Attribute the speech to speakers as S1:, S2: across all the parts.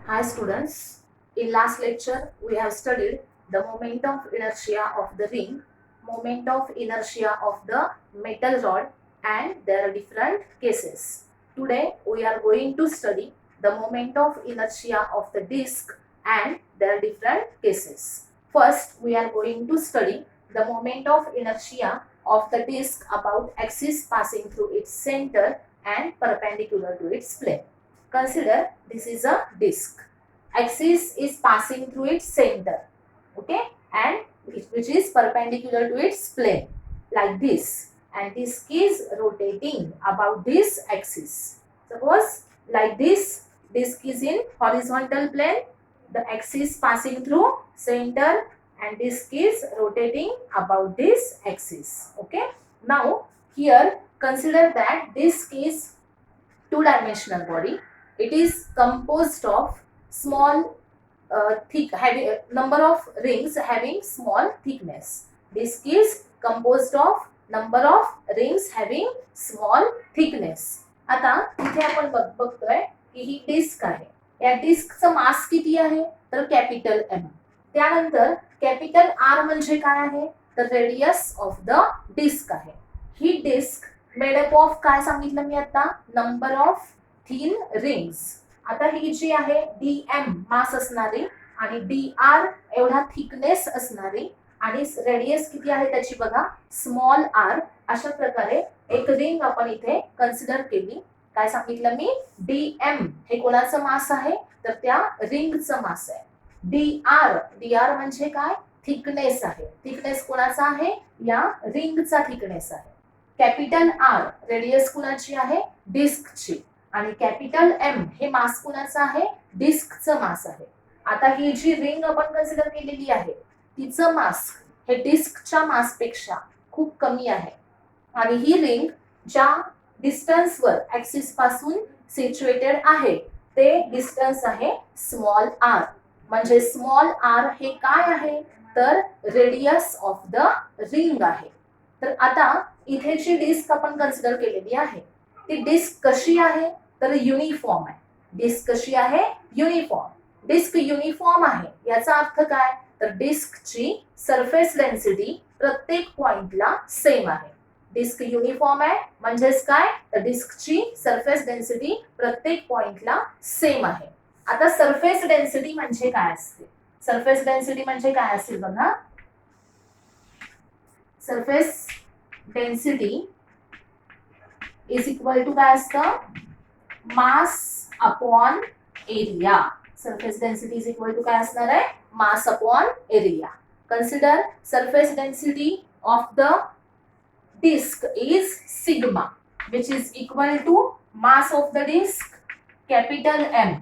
S1: Hi students, in last lecture we have studied the moment of inertia of the ring, moment of inertia of the metal rod and there are different cases. Today we are going to study the moment of inertia of the disc and there are different cases. First we are going to study the moment of inertia of the disc about axis passing through its center and perpendicular to its plane. Consider this is a disc. Axis is passing through its center, okay, and which is perpendicular to its plane, like this. And disc is rotating about this axis. Suppose like this, disc is in horizontal plane, the axis passing through center, and disc is rotating about this axis. Okay. Now here consider that disc is two-dimensional body. It is composed of small thick having number of rings having small thickness. Disc is composed of number of rings having small thickness. आता इथे आपण बघतोय की ही disk आहे. या डिस्कचं मास किती आहे तर कॅपिटल एम. त्यानंतर कॅपिटल आर म्हणजे काय आहे तर रेडियस ऑफ द डिस्क आहे. ही डिस्क मेड अप ऑफ काय सांगितलं मी आता नंबर ऑफ थिन रिंग्स. आता ही जी आहे डी एम मास असणारी आणि डी आर एवढा थिकनेस असणारी आणि रेडियस किती आहे त्याची बघा स्मॉल आर. अशा प्रकारे एक रिंग आपण इथे कन्सिडर केली. काय सांगितलं मी डी एम हे कोणाचं मास आहे तर त्या रिंगचं मास आहे. डी आर म्हणजे काय थिकनेस आहे. थिकनेस कोणाचा आहे या रिंगचा थिकनेस आहे. कॅपिटल आर रेडियस कुणाची आहे डिस्कची आणि कॅपिटल एम हे मास कुणाचं आहे डिस्कचं मास आहे. आता ही जी रिंग आपण कन्सिडर केलेली आहे तिचं मास हे डिस्कच्या मासपेक्षा खूप कमी आहे आणि ही रिंग ज्या डिस्टन्सवर ऍक्सिस पासून सिच्युएटेड आहे ते डिस्टन्स आहे स्मॉल आर. म्हणजे स्मॉल आर हे काय आहे तर रेडियस ऑफ द रिंग आहे. तर आता इथे जी डिस्क आपण कन्सिडर केलेली आहे ती डिस्क कशी आहे तर युनिफॉर्म आहे. डिस्क कशी आहे युनिफॉर्म. डिस्क युनिफॉर्म आहे याचा अर्थ काय तर डिस्कची सरफेस डेन्सिटी प्रत्येक पॉइंटला सेम आहे. डिस्क युनिफॉर्म आहे म्हणजेच काय तर डिस्कची सरफेस डेन्सिटी प्रत्येक पॉइंटला सेम आहे. आता सरफेस डेन्सिटी म्हणजे काय असते सरफेस डेन्सिटी म्हणजे काय असेल बघा. Surface density is equal to काय असतं mass upon area. Surface density is equal to काय असणार आहे mass upon area. Consider surface density of the disc is sigma which is equal to mass of the disk capital M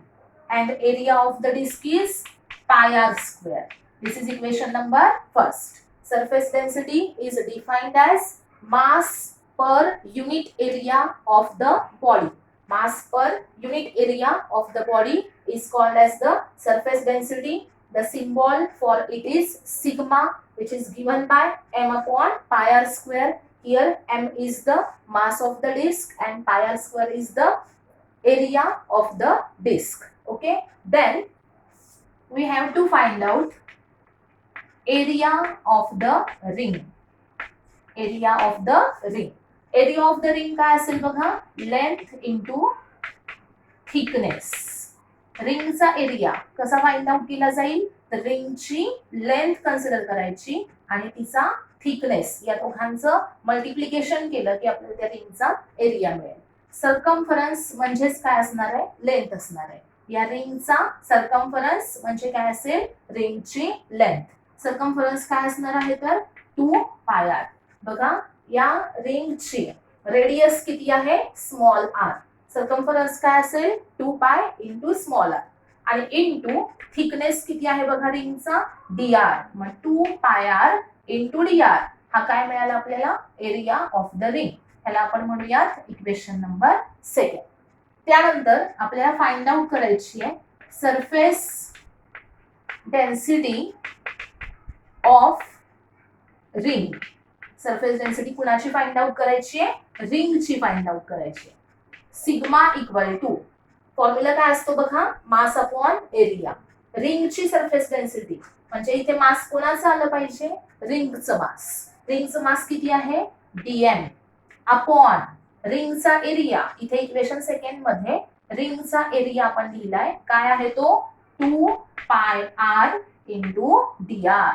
S1: and area of the disk is pi r square. This is equation number first. Surface density is defined as mass per unit area of the body. Mass per unit area of the body is called as the surface density. The symbol for it is sigma which is given by m upon pi r square. Here m is the mass of the disk and pi r square is the area of the disk. Okay, then we have to find out area of the ring. Area of the ring. Area of the ring काय असेल बघा length into thickness. रिंगचा area कसा find out केला जाईल तर रिंगची length consider करायची आणि तिचा थिकनेस या दोघांचं मल्टिप्लिकेशन केलं की आपल्याला त्या रिंगचा एरिया मिळेल. सर्कम्फरन्स म्हणजेच काय असणार आहे लेंथ असणार आहे. या रिंगचा सर्कम्फरन्स म्हणजे काय असेल रिंगची लेंथ. सर्कम्फरन्स काय असणार आहे तर 2 पाय आर. बघा या रिंगची रेडियस किती आहे स्मॉल आर. सर्कम्फरन्स काय असेल 2 पाय इंटू स्मॉल आर आणि इंटू थिकनेस किती आहे बघा रिंगचा डी आर. मग 2 पाय आर इंटू डी आर हा काय मिळाला आपल्याला एरिया ऑफ द रिंग. ह्याला आपण म्हणूयात इक्वेशन नंबर सेकंड. त्यानंतर आपल्याला फाइंड आउट करायची आहे surface density of ring. Surface density कुणाची फाइंड आउट करायची आहे रिंगची फाइंड आउट करायची आहे. सिग्मा इक्वल टू फॉर्म्युला काय असतो बघा, मास अपॉन एरिया. रिंगची सरफेस डेन्सिटी म्हणजे इथे मास कोणाचं आलं पाहिजे, रिंगचं मास. रिंगचं मास किती आहे, dm अपॉन रिंगचा एरिया. इथे इक्वेशन सेकंड मध्ये रिंगचा एरिया आपण लिहिलाय, काय आहे तो 2 pi r into dr.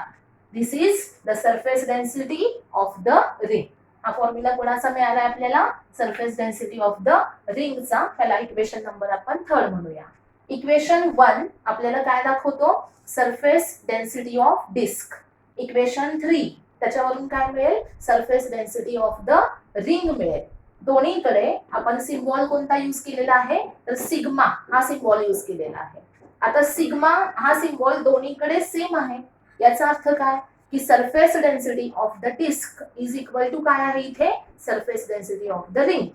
S1: This is the surface density of the ring. हा फॉर्म्युला कोणाचा मिळाला आपल्याला, सरफेस डेन्सिटी ऑफ द रिंगचा. त्याला इक्वेशन नंबर आपण थर्ड म्हणूया. इक्वेशन 1 आपल्याला काय दाखवतो, surface density of disc. Equation 3 त्याच्यावरून काय मिळेल, surface density of the ring मिळेल. दोन्हीकडे आपण सिम्बॉल कोणता यूज केलेला आहे, तर सिग्मा हा सिम्बॉल यूज केलेला आहे. आता सिग्मा हा सिम्बॉल दोन्हीकडे सेम आहे. याचा अर्थ काय की surface density of the disc is equal to काय आहे इथे, surface density of the ring.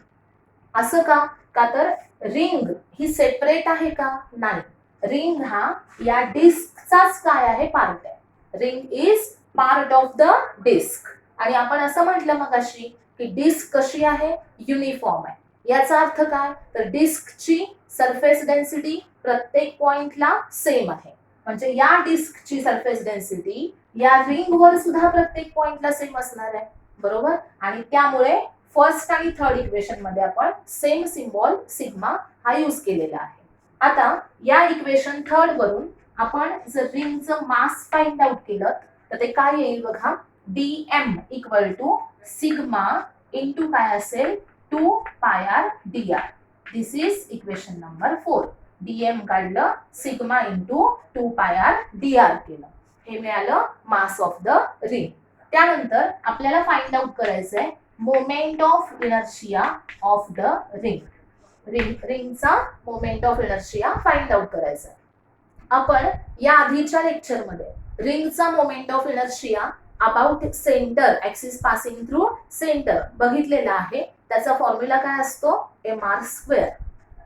S1: असं का तर रिंग ही सेपरेट आहे का, नाही. रिंग हा या डिस्कचाच काय आहे, पार्ट आहे. Ring is part of the disc. आणि आपण असं म्हटलं मगाशी की डिस्क कशी आहे, युनिफॉर्म आहे. याचा अर्थ काय, तर डिस्कची सरफेस डेन्सिटी प्रत्येक पॉइंटला सेम आहे. म्हणजे या डिस्कची सरफेस डेन्सिटी या रिंगवर सुद्धा प्रत्येक पॉइंटला सेम असणार आहे, बरोबर. आणि त्यामुळे फर्स्ट आणि थर्ड इक्वेशन मध्ये आपण सेम सिम्बॉल सिग्मा हा यूज केलेला आहे. आता या इक्वेशन थर्ड वरून आपण जर रिंगचं मास फाइंड आउट केलं तर ते काय येईल बघा, dm equal to sigma into काय असेल 2 pi r dr. This is equation number 4. dm काढलं, sigma into 2 pi r dr केलं, हे मिळालं मास ऑफ द रिंग. त्यानंतर आपल्याला फाइंड आउट करायचं आहे moment of inertia of the ring. रिंगचा moment of inertia find out करायचा आहे. आपण या आधीच्या लेक्चरमध्ये रिंगचा moment of inertia about centre axis passing through centre बघितलेला आहे. त्याचा फॉर्म्युला काय असतो, mr².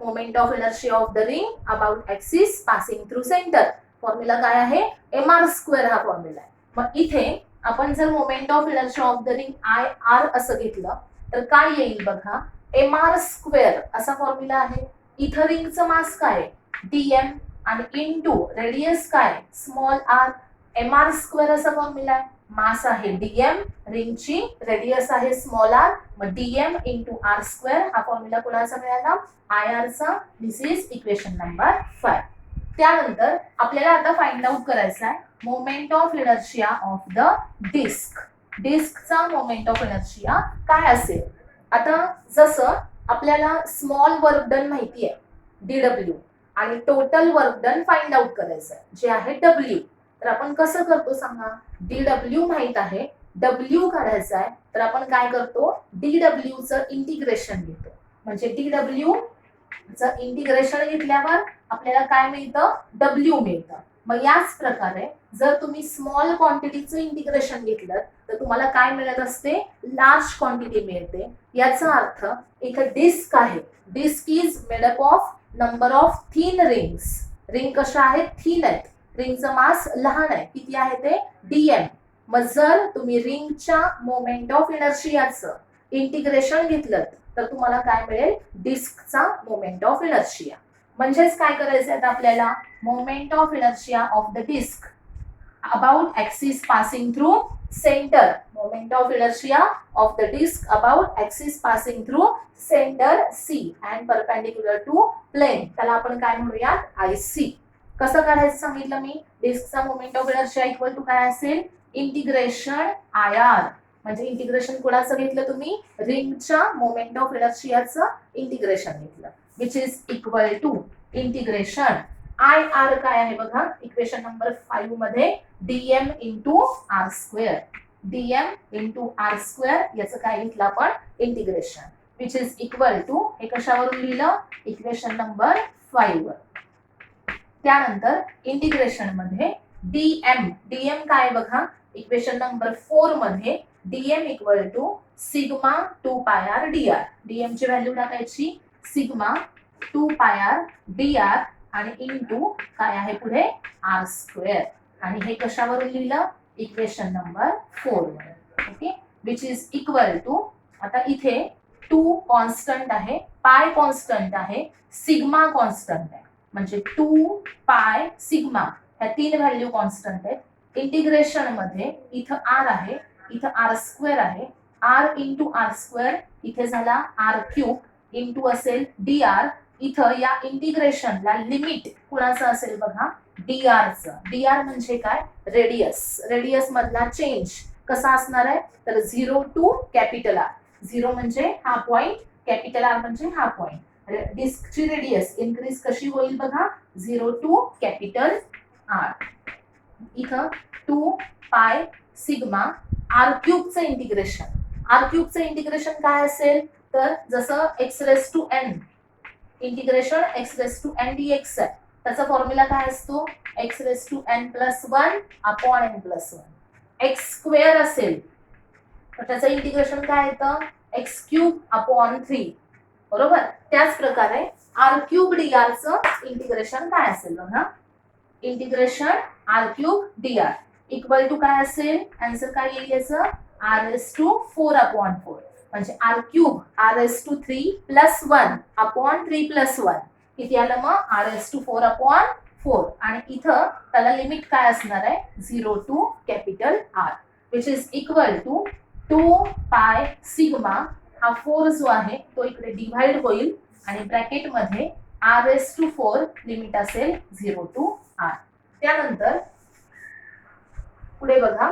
S1: Moment of inertia of the ring about axis passing through centre, formula काय आहे, mr² हा फॉर्म्युला आहे. मग इथे आपण जर moment of inertia of the ring IR असं घेतलं तर काय येईल बघा, mr² असा फॉर्म्युला आहे. इथं रिंगचं मास काय, dm आणि इनटू रेडियस काय, स्मॉल r. mr² असा फॉर्म्युला आहे. मास आहे dm, रिंगची रेडियस आहे स्मॉल r, मग dm इंटू r². हा फॉर्म्युला कोणाचा मिळाला, IR चा. This is equation number 5. त्यानंतर आपल्याला आता फाइंड आउट करायचा आहे moment of inertia of the disc. डिस्कचा मोमेंट ऑफ इनर्शिया काय असेल. आता जसं आपल्याला स्मॉल वर्क डन माहिती आहे dw आणि total work done find out करायचं आहे जे आहे w. तर आपण कसं करतो सांगा, dw माहित आहे, w काढायचा आहे, तर आपण काय करतो, dw चं इंटिग्रेशन घेतो. म्हणजे dw चं इंटिग्रेशन घेतल्यावर आपल्याला काय मिळतं, w मिळतं. मग याच प्रकारे जर तुम्ही स्मॉल क्वांटिटीचं इंटिग्रेशन घेतलं तर तुम्हाला काय मिळत असते, लार्ज क्वांटिटी मिळते. याचा अर्थ एक डिस्क आहे, disc is made up of number of thin rings. Ring कशा आहेत, थिन आहेत. रिंगचं मास लहान आहे, किती आहे ते, dm. मग जर तुम्ही रिंगच्या मोमेंट ऑफ इनर्शियाचं इंटिग्रेशन घेतलं तर तुम्हाला काय मिळेल, डिस्कचा मोमेंट ऑफ इनर्शिया. म्हणजेच काय करायचं आहे आपल्याला, moment of inertia of the disc about axis passing through centre. Moment of inertia of the disc about axis passing through centre C and perpendicular to plane. त्याला आपण काय म्हणूयात, IC. कसं काढायचं सांगितलं मी, डिस्कचा moment of inertia equal to काय असेल, इंटिग्रेशन IR. म्हणजे इंटिग्रेशन कोणाचं घेतलं तुम्ही, रिंगच्या मोमेंट ऑफ इनर्शियाचं इंटिग्रेशन घेतलं, which is equal to integration IR काय आहे बघा, इक्वेशन नंबर 5 मध्ये dm into r². dm into r² याचं काय घेतलं आपण, integration, which is equal to, हे कशावरून लिहिलं, इक्वेशन नंबर 5 वर. त्यानंतर इंटिग्रेशन मध्ये dm काय बघा, इक्वेशन नंबर 4 मध्ये dm equal to sigma 2 pi r dr. dm ची व्हॅल्यू टाकायची, सिग्मा 2 पाय r dr आणि इनटू काय आहे पुढे, r². आणि हे कशावरून लिहिलं, इक्वेशन नंबर 4 वर. Okay, which is equal to, आता इथे 2 कॉन्स्टंट आहे पाय कॉन्स्टंट आहे, सिग्मा कॉन्स्टंट आहे. म्हणजे 2 पाय सिग्मा ह्या 3 व्हॅल्यू कॉन्स्टंट आहेत. इंटिग्रेशन मध्ये इथं आर आहे, इथं आर स्क्वेअर आहे. आर इंटू आर स्क्वेअर इथे झाला आर क्यूब इंटू असेल डी आर. इथं या इंटिग्रेशनला लिमिट कुणाचं असेल बघा, डी आरचं. डी आर म्हणजे काय, रेडियस. रेडियस मधला चेंज कसा असणार आहे, तर 0 टू कॅपिटल आर. 0 म्हणजे हा पॉइंट, कॅपिटल आर म्हणजे हा पॉइंट. डिस्कची रेडियस इन्क्रीज कशी होईल बघा, 0 टू कॅपिटल आर. इथं 2 पाय सिग्मा आर क्यूबचं इंटिग्रेशन. आर क्यूबचं इंटिग्रेशन काय असेल, तर जसं X raise to N, integration X raise to N D X आहे, त्याचा फॉर्म्युला काय असतो, X raise to N plus 1 upon N plus 1. X square असेल तर त्याचं इंटिग्रेशन काय येतं, एक्स क्यूब अपॉन 3. बरोबर. त्याच प्रकारे आर क्यूब डी आरचं इंटिग्रेशन काय असेल बघा, integration r cube d r equal to काय असेल, आन्सर काय येईल याचं, आर एस टू 4 अपॉन 4. म्हणजे r cube r s to 3 plus 1 upon 3 plus 1 किती आलं मग, आर एस टू 4 अपॉन 4. आणि इथं त्याला लिमिट काय असणार आहे, 0 to capital r, which is equal to 2 pi sigma. हा 4 जो आहे तो इकडे डिव्हाइड होईल आणि ब्रॅकेट मध्ये आर एस टू 4 लिमिट असेल 0 टू आर. त्यानंतर पुढे बघा,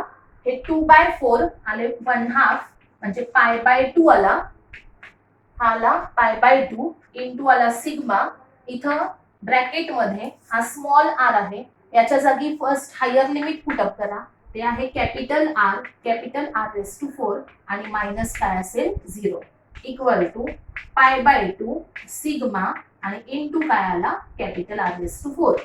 S1: हे 2/4 आले 1/2 म्हणजे पाय बाय 2 आला. हा आला पाय बाय 2 इंटू आला सिग्मा. इथं ब्रॅकेट मध्ये हा स्मॉल आर आहे, याच्या जागी first higher limit put up करा, ते आहे कॅपिटल आर रेस टू 4 आणि मायनस काय असेल 0 equal to pi by 2 sigma आणि इंटू काय आला कॅपिटल आर रेस टू 4.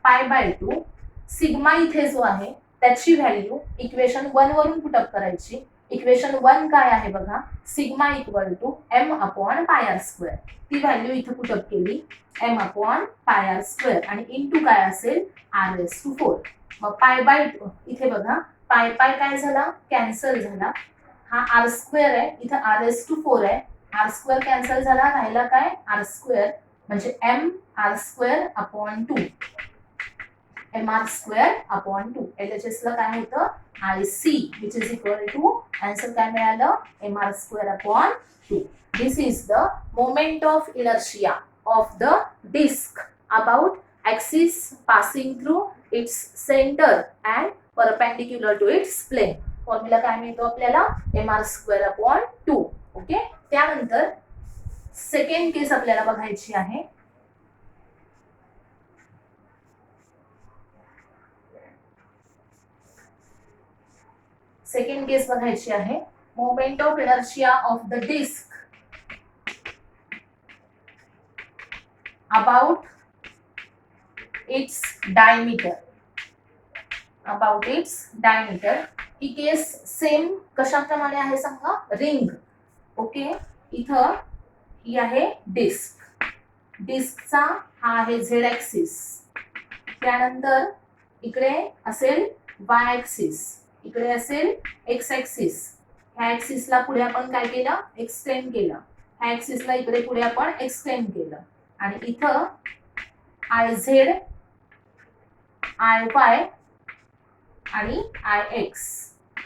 S1: पाय बाय 2 सिग्मा इथे जो आहे त्याची व्हॅल्यू इक्वेशन 1 वरून पुटअप करायची. इक्वेशन 1 काय आहे बघा, sigma equal to m upon pi r square. ती व्हॅल्यू इथे पुटअप केली, m upon pi r square आणि इंटू काय असेल आर एस टू 4. मग पाय बाय इथे बघा, पाय पाय काय झाला, कॅन्सल झाला. हा आर स्क्वेअर आहे, इथं आर एस टू 4 आहे, आर स्क्वेअर कॅन्सल झाला, राहिला काय आर स्क्वेअर. म्हणजे m R square upon 2, m R square upon 2. LHS ला काय होतं, I C, which is equal to answer काय मिळालं, m R square upon 2. This is the moment of inertia of the disc about axis passing through its center and perpendicular to its plane. Formula काय मिळतो आपल्याला, M R square upon 2. Okay. त्यानंतर second case आपल्याला बघायची आहे. Second case बघायची आहे, moment of inertia of the disc about its diameter. About its diameter. ही केस सेम कशाप्रमाणे आहे सांगा, रिंग. ओके. इथं ही आहे डिस्क, डिस्कचा हा आहे झेड ऍक्सिस, त्यानंतर इकडे असेल वाय ऍक्सिस, इकडे असेल एक्स ऍक्सिस. ह्या ऍक्सिसला पुढे आपण काय केलं, एक्सटेंड केलं. ह्या ऍक्सिसला इकडे पुढे आपण एक्सटेंड केलं आणि इथं आय झेड, आय वाय आणि आय एक्स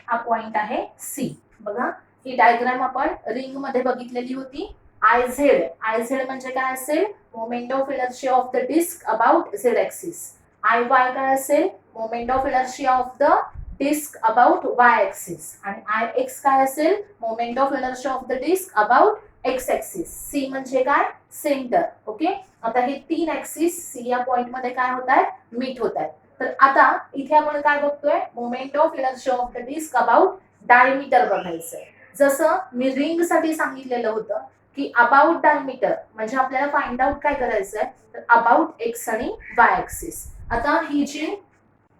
S1: हा पॉइंट आहे सी. बघा, ही डायग्राम आपण रिंग मध्ये बघितलेली होती. आय झेड म्हणजे काय असेल, moment of inertia of the disc about z axis. I y काय असेल, moment of inertia of the disc about y axis. आणि आय एक्स काय असेल, moment of inertia of the disc about x axis. C म्हणजे काय, centre. Okay. आता हे 3 axis C या पॉइंट मध्ये काय होत आहेत, मीट होत आहेत. तर आता इथे आपण काय बघतोय, moment of inertia of the disc about diameter बघायचंय. जसं मी रिंग साठी सांगितलेलं होतं की अबाउट डायमीटर म्हणजे आपल्याला फाइंड आउट काय करायचंय, तर अबाउट एक्स आणि वाय ऍक्सिस. आता ही जी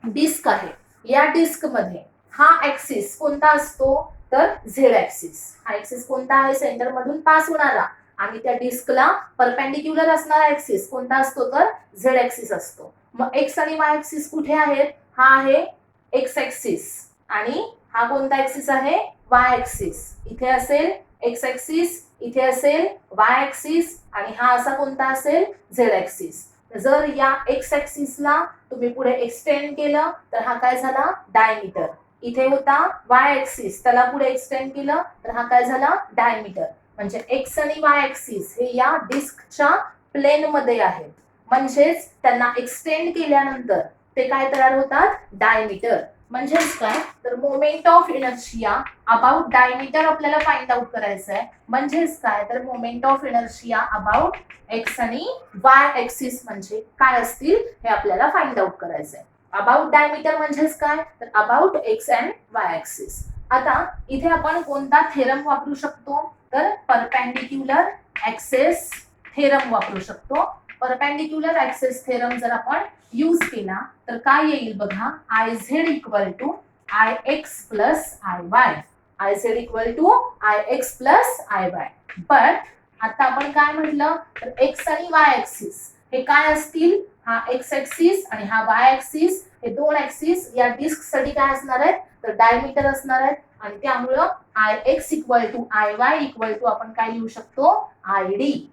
S1: डिस्क आहे, या डिस्क मध्ये हा ऍक्सिस कोणता असतो, तर झेड ऍक्सिस. हा ऍक्सिस कोणता आहे, सेंटर मधून पास होणारा आणि त्या डिस्कला परपेंडिक्युलर असणारा ऍक्सिस कोणता असतो, तर झेड ऍक्सिस असतो. मग एक्स आणि वाय ऍक्सिस कुठे आहेत, हा आहे एक्स ऍक्सिस आणि हा कोणता ऍक्सिस आहे, वाय ऍक्सिस. इथे असेल एक्स ऍक्सिस इथे असेल, वाय ऍक्सिस आणि हा असा कोणता असेल, झेड ऍक्सिस. जर या एक्स ऍक्सिसला तुम्ही पुढे एक्सटेंड केलं तर हा काय झाला, डायमीटर. इथे होता वाय ऍक्सिस, त्याला पुढे एक्सटेंड केलं तर हा काय झाला, डायमीटर. म्हणजे एक्स आणि वाय ऍक्सिस हे या डिस्कच्या प्लेन मध्ये आहेत, म्हणजेच त्यांना एक्सटेंड केल्यानंतर ते काय तयार होतात, डायमीटर. म्हणजेच काय, तर moment of inertia about diameter आपल्याला फाइंड आउट करायचं आहे. म्हणजेच काय, तर moment of inertia about x आणि वाय ऍक्सिस म्हणजे काय असतील हे आपल्याला फाइंड आउट करायचं आहे. अबाउट डायमीटर म्हणजेच काय, तर about x and Y axis. आता इथे आपण कोणता थेरम वापरू शकतो, तर परपेंडिक्युलर ऍक्सेस थेरम वापरू शकतो. परपेंडिक्युलर ऍक्सेस थेरम जर आपण यूज केला तर काय येईल बघा, I z equal to I x plus I y. I z equal to I x plus I y. But आता आपण काय म्हटलं, तर एक्स आणि वाय ऍक्सिस हे काय असतील, हा एक्स ऍक्सिस आणि हा वाय ऍक्सिस हे दोन ऍक्सिस या डिस्क साठी काय असणार आहेत, तर डायमीटर असणार आहेत. आणि त्यामुळं I x equal to I y equal to आपण काय लिहू शकतो, आय डी.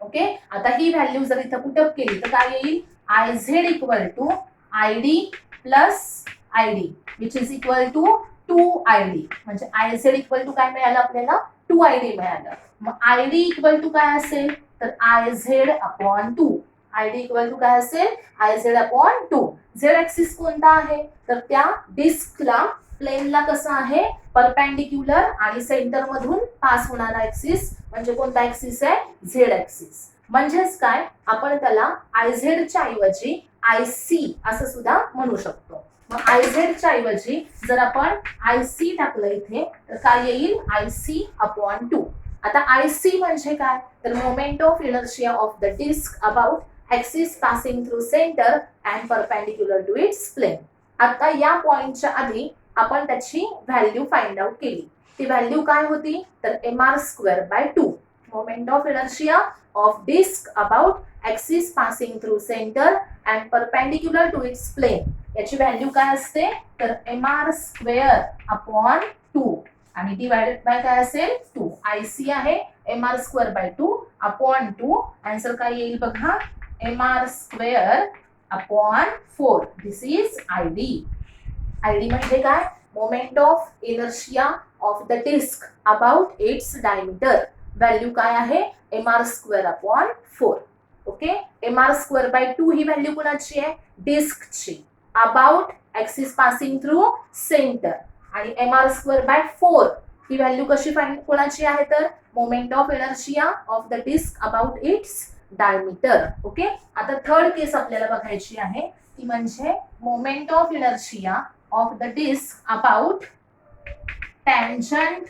S1: ओके, आता ही व्हॅल्यू जर इथं पुटअप केली तर काय येईल, I z equal to I D plus I D which is equal to 2ID. म्हणजे आय झेड इक्वल टू काय मिळालं आपल्याला, 2ID मिळालं. मग आय डी इक्वल टू काय असेल, तर I z upon 2. I D equal to काय असेल, I z upon 2. Z axis कोणता आहे, तर त्या डिस्कला प्लेनला कसं आहे, परपेंडिक्युलर आणि सेंटर मधून पास होणारा ऍक्सिस म्हणजे कोणता ऍक्सिस आहे, झेड ऍक्सिस. म्हणजेच काय, आपण त्याला आय झेडच्या ऐवजी आय सी असं सुद्धा म्हणू शकतो. मग आय झेडच्या ऐवजी जर आपण आय सी टाकलं इथे तर काय येईल, आय सी अपॉन 2. आता आय सी म्हणजे काय, तर moment of inertia of the disc about axis passing through centre and perpendicular to its plane. आता या पॉइंटच्या आधी आपण त्याची व्हॅल्यू फाइंड आउट केली. ती व्हॅल्यू काय होती, तर mr²/2. Moment of inertia of disc about axis passing through centre and perpendicular to its plane. याची व्हॅल्यू काय असते, तर mr²/2 आणि डिवाइडेड बाय काय असेल, 2. आय सी आहे mr²/2 अपॉन 2. आन्सर काय येईल बघा, mr²/4. This is ID. ID म्हणजे काय, moment of inertia of the disc about its diameter. Value काय आहे, mr²/4. ओके, mr²/2 ही व्हॅल्यू कुणाची आहे, डिस्कची, about axis passing through centre. आणि mr²/4 ही व्हॅल्यू कशी फाइंड कोणाची आहे, तर moment of inertia of the disc about its diameter. Okay, आता थर्ड केस आपल्याला बघायची आहे, ती म्हणजे moment of inertia of the disc about tangent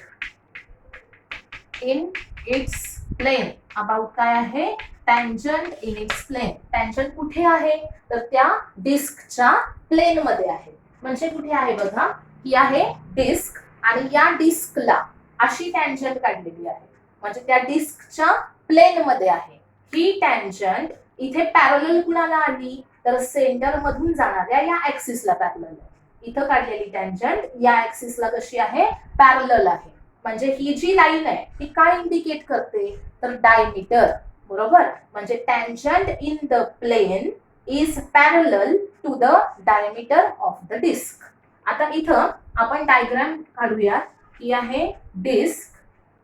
S1: in its plane. About काय आहे, tangent in its plane. Tangent कुठे आहे, तर त्या डिस्कच्या प्लेन मध्ये आहे. म्हणजे कुठे आहे बघा, ही आहे डिस्क आणि या डिस्कला अशी टँजंट काढलेली आहे, म्हणजे त्या डिस्कच्या प्लेन मध्ये आहे. ही टँजंट इथे पॅरलल कुणाला आली, तर सेंटर मधून जाणाऱ्या या ऍक्सिसला पॅरलल आहे. इथं काढलेली टँजंट या ऍक्सिसला कशी आहे, पॅरलल आहे. म्हणजे ही जी लाईन आहे ती काय इंडिकेट करते, तर डायमीटर. बरोबर, म्हणजे tangent in the plane is parallel to the diameter of the disc. आता इथं आपण डायग्राम काढूया. ही आहे डिस्क.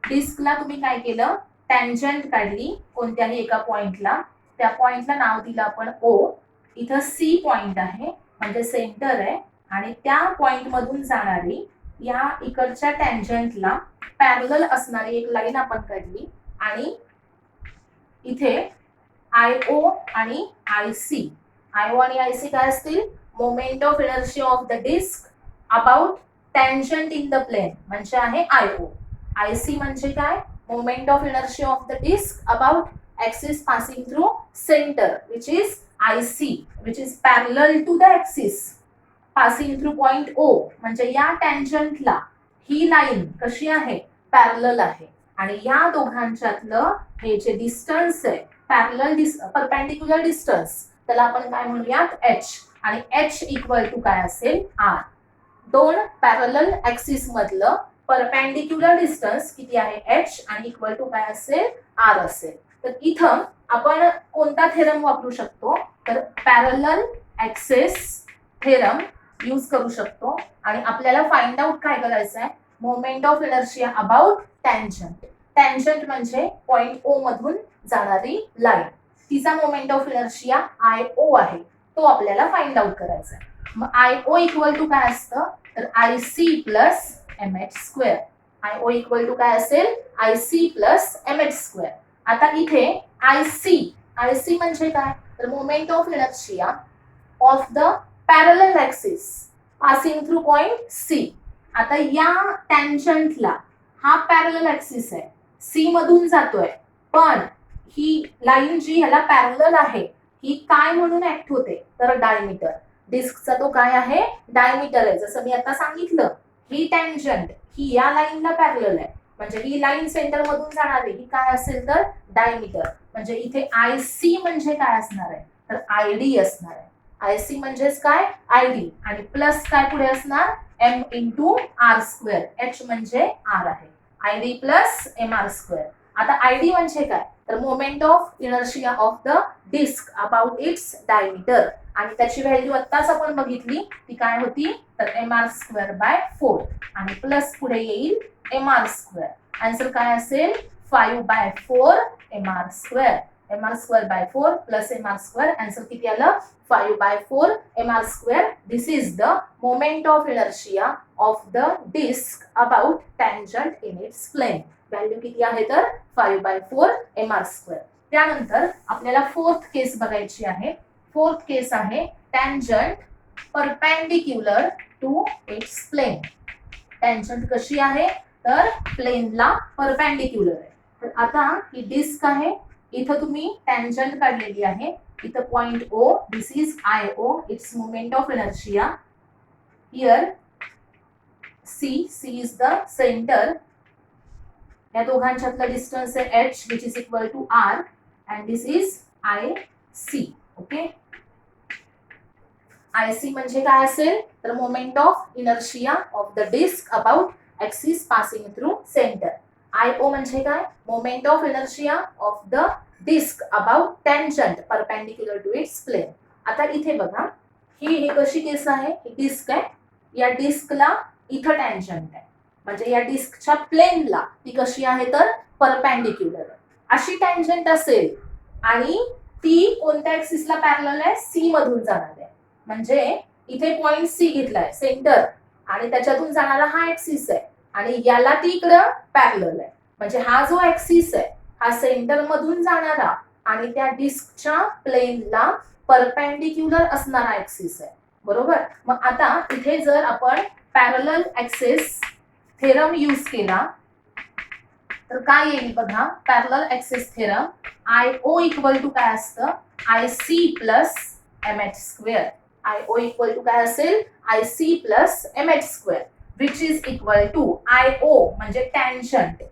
S1: डिस्कला तुम्ही काय केलं, टँजंट काढली कोणत्याही एका पॉइंटला. त्या पॉइंटला नाव दिलं आपण ओ. इथं सी पॉइंट आहे म्हणजे सेंटर आहे आणि त्या पॉइंट मधून जाणारी या इकडच्या टँजंटला पॅरलल असणारी एक लाईन आपण काढली. आणि इथे आयओ आणि आयसी. आयओ आणि आयसी काय असतील, moment of inertia of the disc about tangent in the plane म्हणजे आहे आयओ. आयसी म्हणजे काय, moment of inertia of the disc about axis passing through centre which is IC which is parallel to the axis passing through point O. म्हणजे या टँजंटला ही line कशी आहे, parallel आहे. आणि या दोघांच्यातलं हे जे डिस्टन्स आहे, परपेंडिक्युलर डिस्टन्स, त्याला आपण काय म्हणूयात, एच. आणि एच इक्वल टू काय असेल, आर. दोन पॅरलल ऍक्सिस मधलं परपेंडिक्युलर डिस्टन्स किती आहे h आणि इक्वल टू काय असेल r असेल. तर इथं आपण कोणता थेरम वापरू शकतो तर पॅरलल ऍक्सेस थेरम यूज करू शकतो आणि आपल्याला फाइंड आउट काय करायचं आहे moment of inertia about tangent. Tangent म्हणजे पॉइंट ओ मधून जाणारी लाईन, तिचा मोमेंट ऑफ इनर्शिया IO आहे, तो आपल्याला फाइंड आउट करायचा आहे. मग IO इक्वल टू काय असतं तर IC plus mh square. IO equal to काय असेल IC प्लस mh स्क्वेअर. आता इथे IC म्हणजे काय तर moment of inertia of the parallel axis passing through point C. आता या टँजंटला हा पॅरलल ऍक्सिस आहे, C मधून जातोय, पण ही लाईन जी ह्याला पॅरलल आहे ही काय म्हणून ऍक्ट होते तर डायमीटर. डिस्कचा तो काय आहे डायमीटर आहे. जसं मी आता सांगितलं ही टँजंट ही या लाईनला पॅरलल आहे, म्हणजे ही लाईन सेंटर मधून जाणारी ही काय असेल तर डायमीटर. म्हणजे इथे IC म्हणजे काय असणार आहे तर ID असणार आहे. IC म्हणजेच काय ID आणि प्लस काय पुढे असणार m into r square. h म्हणजे r आहे, ID प्लस mr स्क्वेअर. आता ID म्हणजे काय तर moment of inertia of the disc about its diameter आणि त्याची व्हॅल्यू आत्ताच आपण बघितली ती काय होती तर mr स्क्वेअर बाय 4 आणि प्लस पुढे येईल mr स्क्वेअर. आन्सर काय असेल 5 by 4 mr square. mr square by 4 plus mr square. Answer किती आलं 5 by 4 mr square. This is the moment of inertia of the disk about tangent in its plane. Value किती आहे तर 5 by 4 mr square. त्यानंतर आपल्याला fourth केस बघायची आहे. Fourth case आहे tangent perpendicular to its plane. Tangent कशी आहे तर प्लेनला परपेंडिक्युलर आहे. तर आता ही डिस्क आहे, इथं तुम्ही टँजंट काढलेली आहे, इथं point O, this is IO, its moment of inertia. Here C is the centre. या दोघांच्यातलं डिस्टन्स आहे h which is equal to r and this is IC. Okay, IC म्हणजे काय असेल तर moment of inertia of the disc about axis passing through centre. IO म्हणजे काय moment of inertia of the disc about tangent perpendicular to its plane. आता इथे बघा ही कशी केस आहे, ही डिस्क आहे, या डिस्कला इथं टँजंट आहे, म्हणजे या डिस्कच्या प्लेनला ती कशी आहे तर परपेंडिक्युलर आहे. अशी टँजंट असेल आणि ती कोणत्या ऍक्सिसला पॅरलल आहे C मधून जाणार आहे, म्हणजे इथे पॉइंट C घेतलाय सेंटर आणि त्याच्यातून जाणारा हा ऍक्सिस आहे आणि याला ती इकडं पॅरलल आहे, म्हणजे हा जो ऍक्सिस आहे हा सेंटर मधून जाणारा आणि त्या डिस्कच्या प्लेनला परपेंडिक्युलर असणारा ऍक्सिस आहे, बरोबर. मग आता इथे जर आपण पॅरलल ऍक्सेस थेरम यूज केला तर काय येईल बघा. Parallel axes theorem IO equal to काय असतं IC plus mh square. IO equal to काय असेल IC plus mh square which is equal to IO म्हणजे tangent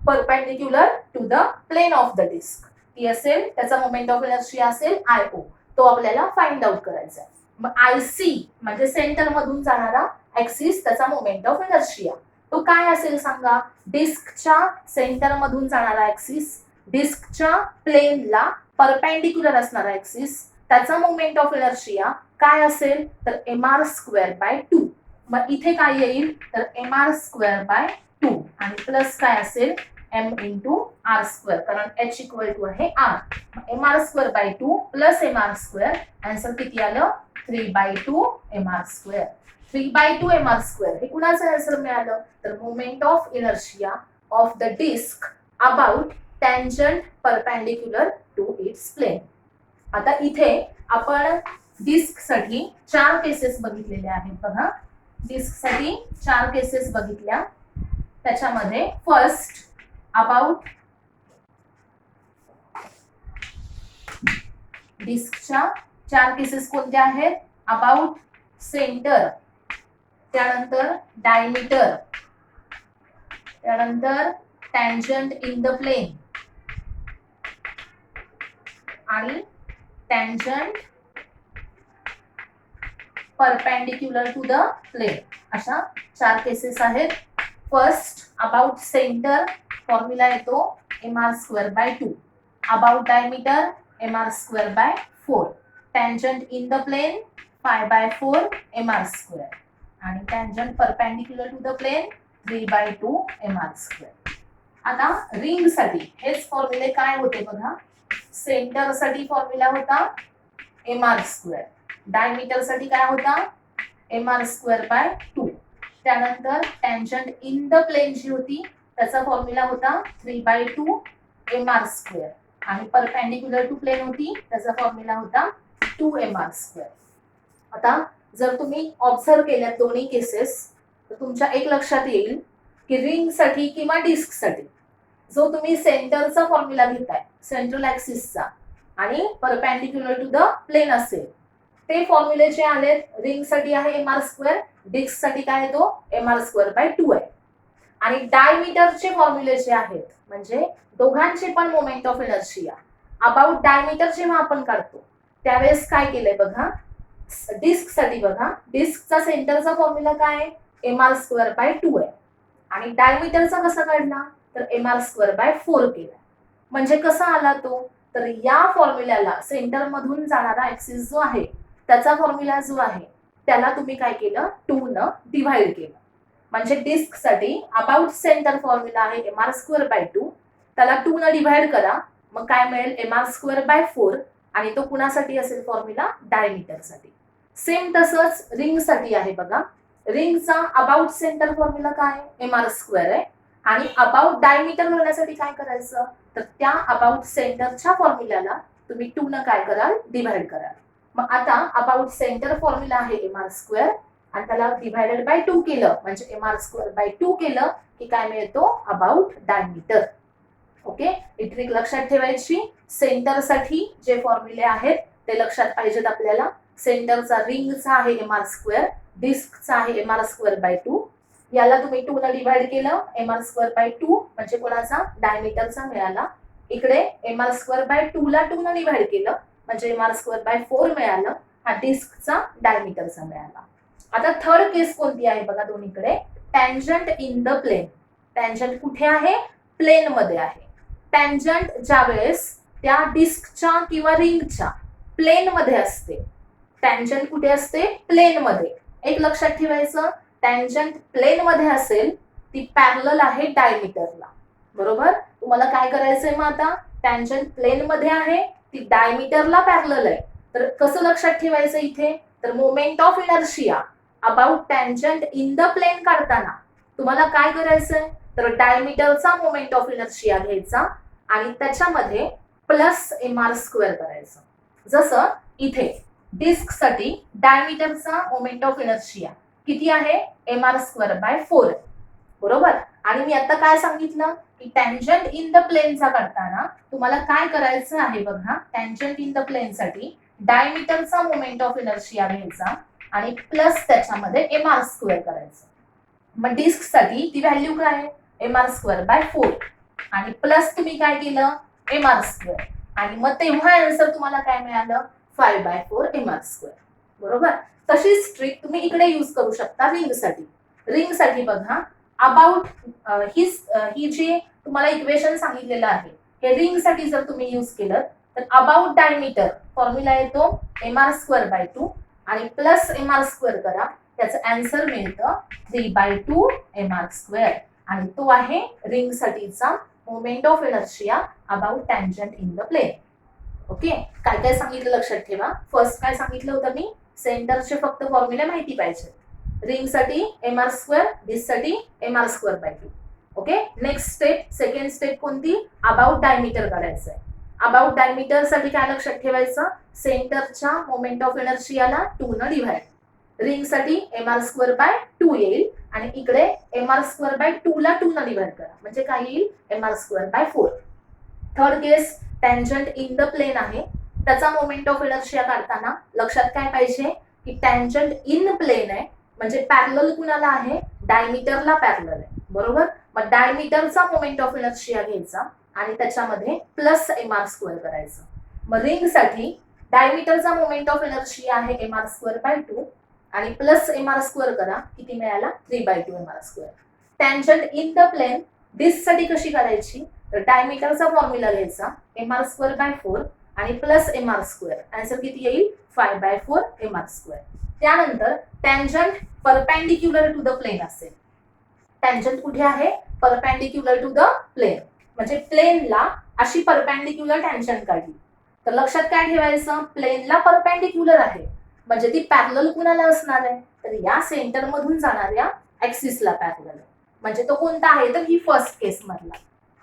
S1: perpendicular to the plane of the disc. ती असेल त्याचा मोमेंट ऑफ इनर्शिया असेल IO, तो आपल्याला फाइंड आउट करायचा आहे. मग IC म्हणजे सेंटर मधून जाणारा ऍक्सिस त्याचा मोमेंट ऑफ इनर्शिया तो काय असेल सांगा. डिस्कच्या सेंटर मधून जाणारा ऍक्सिस, डिस्कच्या प्लेनला परपेंडिक्युलर असणारा ऍक्सिस, त्याचा मोमेंट ऑफ इनर्शिया काय असेल तर mr स्क्वेअर बाय 2. मग इथे काय येईल तर mr स्क्वेअर बाय 2 आणि प्लस काय असेल m इंटू r स्क्वेअर, कारण h इक्वल टू आहे r. mr square by 2 plus mr square. Answer किती आलं 3 by 2 mr square. 3 by 2 mr square हे कुणाचं आन्सर मिळालं तर moment of inertia of the disc about tangent perpendicular to its plane. आता इथे आपण डिस्क साठी 4 केसेस बघितलेल्या आहेत बघा. डिस्क साठी 4 केसेस बघितल्या, त्याच्यामध्ये फर्स्ट अबाउट डिस्कच्या 4 केसेस कोणत्या आहेत अबाउट सेंटर, त्यानंतर डायमीटर, त्यानंतर टँजंट इन द प्लेन आणि tangent perpendicular to the plane. अशा 4 केसेस आहेत. फर्स्ट अबाउट सेंटर फॉर्म्युला येतो mr²/2. About diameter mr²/4. Tangent in the plane π/4 mr². आणि tangent perpendicular to the plane 3/2 mr². आता ring साठी हेच फॉर्म्युले काय होते बघा. सेंटर साठी फॉर्म्युला होता mr². डायमीटर साठी काय होता mr²/2. त्यानंतर टँजंट इन द प्लेन जी होती त्याचा फॉर्म्युला होता 3/2 mr². आणि परपेंडिक्युलर टू प्लेन होती त्याचा फॉर्म्युला होता 2 mr². आता जर तुम्ही ऑब्झर्व केल्या दोन्ही केसेस तर तुमच्या एक लक्षात येईल की रिंग साठी किंवा डिस्क साठी जो तुम्ही सेंटरचा फॉर्म्युला घेताय सेंट्रल ऍक्सिसचा आणि परपेंडिक्युलर टू द प्लेन असेल ते फॉर्म्युले जे आलेत रिंग साठी आहे mr². डिस्क साठी काय आहे तो mr²/2 आहे. आणि डायमीटरचे फॉर्म्युले जे आहेत म्हणजे दोघांचे पण moment of inertia about diameter जेव्हा आपण काढतो त्यावेळेस काय केलंय बघा. डिस्क साठी बघा डिस्कचा सेंटरचा फॉर्म्युला काय आहे mr²/2 आहे. आणि डायमीटरचा कसा काढला तर mr²/4 केला. म्हणजे कसा आला तो तर या फॉर्म्युल्याला सेंटर मधून जाणारा ऍक्सिस जो आहे त्याचा फॉर्म्युला जो आहे त्याला तुम्ही काय केलं 2 न डिव्हाइड केलं. म्हणजे डिस्क साठी अबाउट सेंटर फॉर्म्युला आहे mr²/2. त्याला 2 न डिव्हाइड करा मग काय मिळेल mr²/4. आणि तो कुणासाठी असेल फॉर्म्युला डायमीटर साठी. सेम तसंच रिंग साठी आहे बघा. रिंगचा अबाउट सेंटर फॉर्म्युला काय mr² आहे. आणि अबाउट डायमीटर मिळण्यासाठी काय करायचं तर त्या अबाउट सेंटरच्या फॉर्म्युल्याला तुम्ही 2 न काय कराल डिव्हाइड कराल. मग आता अबाउट सेंटर फॉर्म्युला आहे mr² आणि त्याला डिव्हायडेड बाय 2 केलं म्हणजे mr²/2 केलं की काय मिळतो about diameter. Okay he trick लक्षात ठेवायची. सेंटर साठी जे फॉर्म्युले आहेत ते लक्षात पाहिजेत आपल्याला. सेंटरचा रिंगचा आहे mr². डिस्कचा आहे mr²/2. याला तुम्ही 2 न डिव्हाइड केलं mr²/2 म्हणजे कोणाचा डायमीटरचा मिळाला. इकडे mr²/2 ला 2 न डिव्हाइड केलं म्हणजे mr²/4 मिळालं. हा डिस्कचा डायमीटरचा मिळाला. आता थर्ड केस कोणती आहे बघा दोन्हीकडे. Tangent in the plane. Tangent कुठे आहे प्लेन मध्ये आहे. टँजंट ज्या वेळेस त्या डिस्कच्या किंवा रिंगच्या प्लेन मध्ये असते. टँजंट कुठे असते प्लेन मध्ये. एक लक्षात ठेवायचं टँजंट प्लेन मध्ये असेल ती पॅरलल आहे डायमीटरला. बरोबर तुम्हाला काय करायचंय मग आता टँजंट प्लेन मध्ये आहे ती डायमीटरला पॅरलल आहे. तर कसं लक्षात ठेवायचं इथे तर moment of inertia about tangent in the plane काढताना तुम्हाला काय करायचंय तर डायमीटरचा मोमेंट ऑफ इनर्शिया घ्यायचा आणि त्याच्यामध्ये प्लस mr² करायचं. जसं इथे डिस्क साठी डायमीटरचा मोमेंट ऑफ इनर्शिया किती आहे mr²/4. बरोबर. आणि मी आता काय सांगितलं की टँजंट इन द प्लेनचा करताना तुम्हाला काय करायचं आहे बघा. टँजंट इन द प्लेन साठी डायमीटरचा मोमेंट ऑफ इनर्शिया घ्यायचा आणि प्लस त्याच्यामध्ये mr² करायचं. मग डिस्क साठी ती व्हॅल्यू काय आहे mr²/4 आणि प्लस तुम्ही काय केलं mr². आणि मग तेव्हा आन्सर तुम्हाला काय मिळालं 5/4 mr². बरोबर. तशीच ट्रिक तुम्ही इकडे यूज करू शकता रिंग साठी. रिंग साठी बघा अबाउट ही जी तुम्हाला इक्वेशन सांगितलेलं आहे हे रिंग साठी जर तुम्ही यूज केलं तर अबाउट डायमीटर फॉर्म्युला येतो mr²/2 आणि प्लस mr² करा त्याचं आन्सर मिळतं 3/2 mr². आणि तो आहे रिंग साठीचा moment of inertia about tangent in the plane. Okay काय काय सांगितलं लक्षात ठेवा. फर्स्ट काय सांगितलं होतं मी सेंटरचे फक्त फॉर्म्युले माहिती पाहिजे. रिंग साठी mr². डिस्क साठी mr²/2. Okay next step second step कोणती अबाउट डायमीटर काढायचं आहे. अबाउट डायमीटर साठी काय लक्षात ठेवायचं सेंटरच्या मोमेंट ऑफ इनर्शियाला 2 न डिव्हाइड. रिंग साठी mr²/2 येईल आणि इकडे mr²/2 ला 2 न डिव्हाइड करा म्हणजे काय येईल mr²/4. Third case tangent in the plane आहे त्याचा मोमेंट ऑफ इनर्शिया काढताना लक्षात काय पाहिजे की टँजंट इन प्लेन आहे म्हणजे पॅरलल कुणाला आहे डायमीटरला पॅरलल आहे. बरोबर. मग डायमीटरचा मोमेंट ऑफ इनर्शिया घ्यायचा आणि त्याच्यामध्ये प्लस mr² करायचं. मग रिंग साठी डायमीटरचा मोमेंट ऑफ इनर्शिया आहे mr²/2 आणि प्लस mr² करा किती मिळाला 3/2 mr². Tangent in the plane डिस्कसाठी कशी करायची, तर डायमीटरचा फॉर्म्युला घ्यायचा mr²/4 आणि प्लस mr². आन्सर किती येईल 5/4 mr². त्यानंतर tangent perpendicular to the plane असेल. टँजंट कुठे आहे, परपेंडिक्युलर टू द प्लेन, म्हणजे प्लेनला अशी परपेंडिक्युलर टँजंट काढली. तर लक्षात काय ठेवायचं, प्लेनला परपेंडिक्युलर आहे म्हणजे ती पॅरलल कुणाला असणार आहे, तर या सेंटर मधून जाणाऱ्या ऍक्सिसला पॅरलल. म्हणजे तो कोणता आहे, तर ही फर्स्ट केस मधला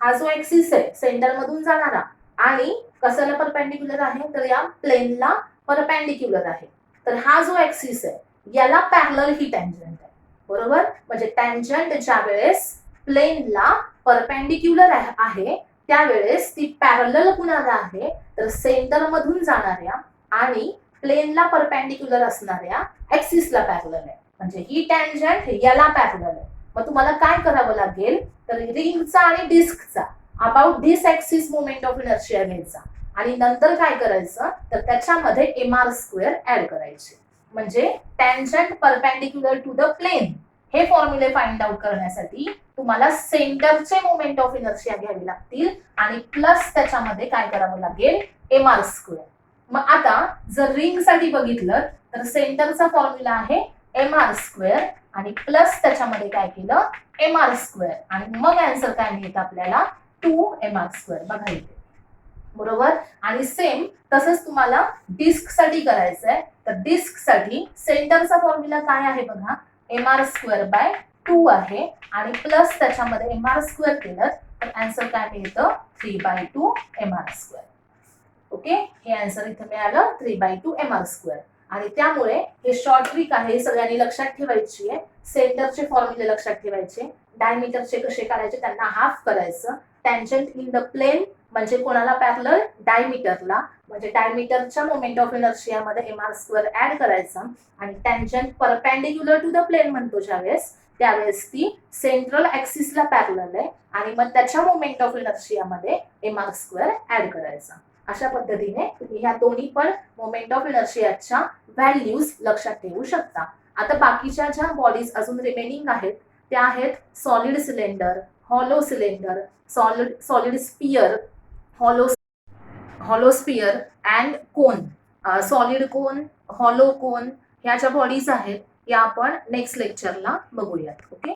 S1: हा जो ऍक्सिस आहे सेंटर मधून जाणारा आणि कशाला परपेंडिक्युलर आहे, तर या प्लेनला परपेंडिक्युलर आहे. तर हा जो ऍक्सिस आहे याला पॅरलल ही टँजंट आहे. बरोबर, म्हणजे टँजंट ज्या वेळेस प्लेनला परपेंडिक्युलर आहे त्यावेळेस ती पॅरलल कुणाला आहे, तर सेंटर मधून जाणाऱ्या आणि प्लेनला परपेंडिक्युलर असणाऱ्या ऍक्सिसला पॅरलल आहे. म्हणजे ही टँजंट याला पॅरलल आहे. मग तुम्हाला काय करावं लागेल, तर रिंगचा आणि डिस्कचा about this axis moment of inertia घ्यायचा आणि नंतर काय करायचं, तर त्याच्यामध्ये mr² ऍड करायचे. म्हणजे tangent perpendicular to the plane हे फॉर्म्युले फाइंड आउट करण्यासाठी तुम्हाला सेंटरचे मोमेंट ऑफ इनर्शिया घ्यावी लागतील आणि प्लस त्याच्यामध्ये काय करावं लागेल, mr². मग आता जर रिंग साठी बघितलं तर सेंटरचा फॉर्म्युला आहे mr² आणि प्लस त्याच्यामध्ये काय केलं mr² आणि मग आन्सर काय मिळतं आपल्याला 2mr². बघा इथे, बरोबर. आणि सेम तसंच तुम्हाला डिस्क साठी करायचंय. तर डिस्क साठी सेंटरचा फॉर्म्युला काय आहे बघा, mr²/2 आहे आणि प्लस त्याच्यामध्ये mr² केलं तर आन्सर काय मिळतं 3/2 mr². ओके, हे आन्सर इथे मिळालं 3/2 mr². आणि त्यामुळे हे शॉर्ट ट्रिक आहे, सगळ्यांनी लक्षात ठेवायची आहे. सेंटरचे फॉर्म्युले लक्षात ठेवायचे, डायमीटरचे कसे काढायचे त्यांना हाफ करायचं. टँजंट इन द प्लेन म्हणजे कोणाला पॅरलल, डायमीटरला, म्हणजे डायमीटरच्या मोमेंट ऑफ इनर्शिया मध्ये mr² ऍड करायचा आणि tangent perpendicular to the plane म्हणतो ज्यावेळेस त्यावेळेस ती सेंट्रल ऍक्सिसला पॅरलल आहे आणि मग त्याच्या मोमेंट ऑफ इनर्शिया मध्ये mr² ऍड करायचा. अशा पद्धतीने तुम्ही ह्या दोन्ही पण मोमेंट ऑफ इनर्शियाच्या व्हॅल्यूज लक्षात ठेवू शकता. आता बाकीच्या ज्या बॉडीज अजून रिमेनिंग आहेत त्या आहेत solid cylinder, hollow cylinder, solid sphere, hollow sphere and cone. Solid cone, hollow cone ह्या ज्या बॉडीज आहेत या आपण नेक्स्ट लेक्चरला बघूयात. ओके.